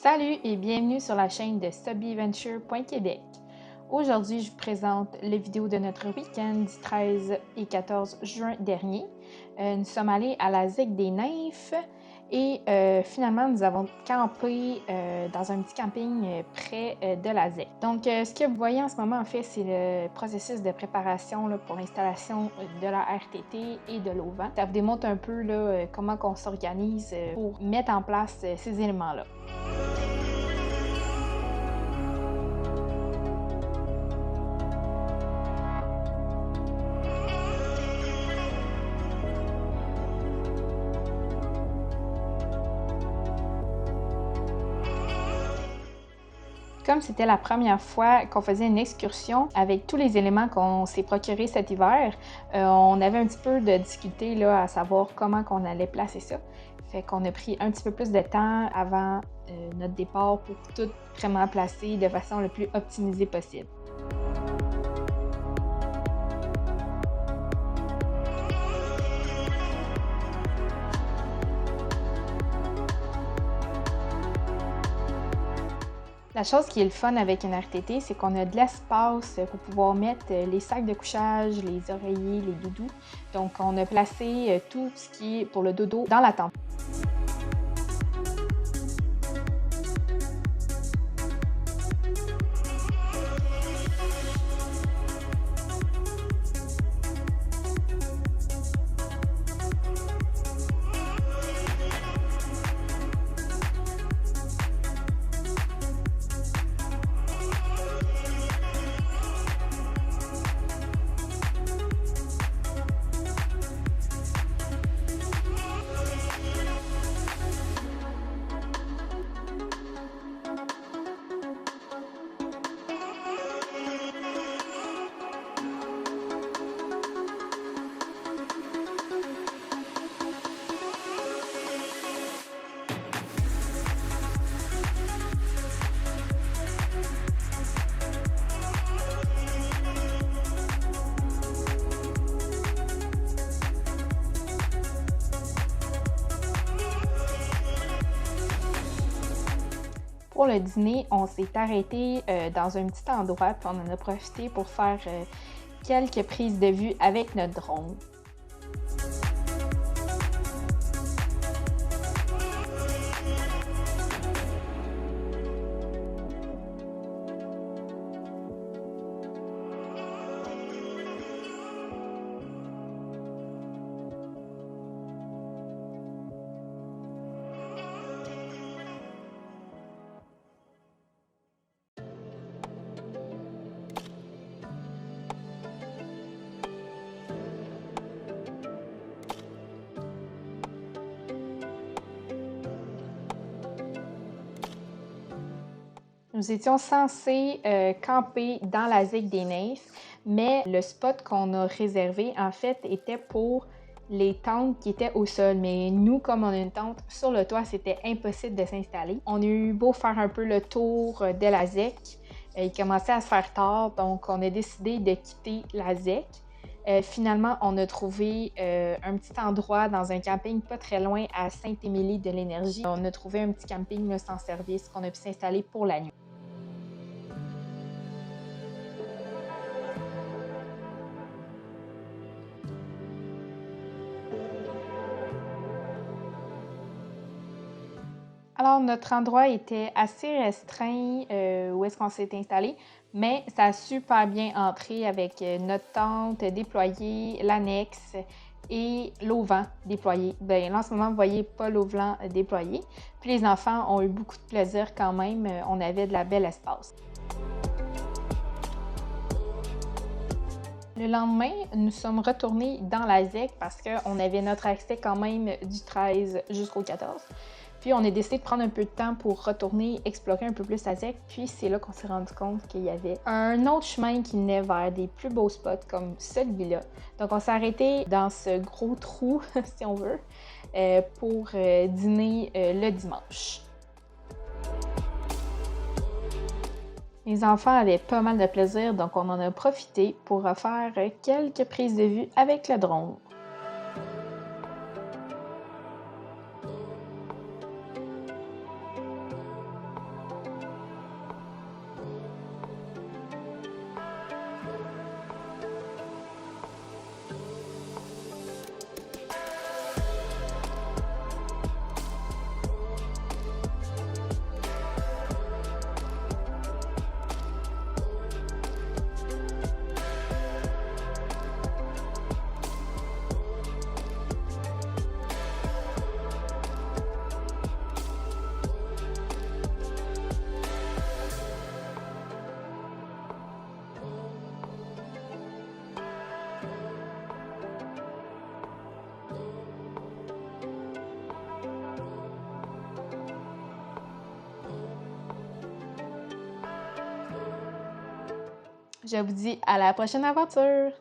Salut et bienvenue sur la chaîne de SubbyVenture.Québec. Aujourd'hui, je vous présente les vidéos de notre week-end du 13 et 14 juin dernier. Nous sommes allés à la ZEC des Nymphes et finalement, nous avons campé dans un petit camping près de la ZEC. Donc, ce que vous voyez en ce moment, en fait, c'est le processus de préparation là, pour l'installation de la RTT et de l'auvent. Ça vous démontre un peu là, comment on s'organise pour mettre en place ces éléments-là. Comme c'était la première fois qu'on faisait une excursion avec tous les éléments qu'on s'est procurés cet hiver, on avait un petit peu de difficulté là, à savoir comment qu'on allait placer ça. Fait qu'on a pris un petit peu plus de temps avant notre départ pour tout vraiment placer de façon le plus optimisée possible. La chose qui est le fun avec une RTT, c'est qu'on a de l'espace pour pouvoir mettre les sacs de couchage, les oreillers, les doudous. Donc, on a placé tout ce qui est pour le dodo dans la tente. Pour le dîner, on s'est arrêté dans un petit endroit, puis on en a profité pour faire quelques prises de vue avec notre drone. Nous étions censés camper dans la ZEC des Nymphes, mais le spot qu'on a réservé, en fait, était pour les tentes qui étaient au sol. Mais nous, comme on a une tente sur le toit, c'était impossible de s'installer. On a eu beau faire un peu le tour de la ZEC. Il commençait à se faire tard, donc on a décidé de quitter la ZEC. Finalement, on a trouvé un petit endroit dans un camping pas très loin à Sainte-Émilie de l'Énergie. On a trouvé un petit camping là, sans service qu'on a pu s'installer pour la nuit. Alors, notre endroit était assez restreint où est-ce qu'on s'est installé, mais ça a super bien entré avec notre tente déployée, l'annexe et l'auvent déployé. Bien, là, en ce moment, vous voyez pas l'auvent déployé. Puis les enfants ont eu beaucoup de plaisir quand même. On avait de la belle espace. Le lendemain, nous sommes retournés dans la ZEC parce qu'on avait notre accès quand même du 13 jusqu'au 14. Puis on a décidé de prendre un peu de temps pour retourner explorer un peu plus la ZEC. Puis c'est là qu'on s'est rendu compte qu'il y avait un autre chemin qui menait vers des plus beaux spots comme celui-là. Donc on s'est arrêté dans ce gros trou, si on veut, pour dîner le dimanche. Les enfants avaient pas mal de plaisir, donc on en a profité pour faire quelques prises de vue avec le drone. Je vous dis à la prochaine aventure!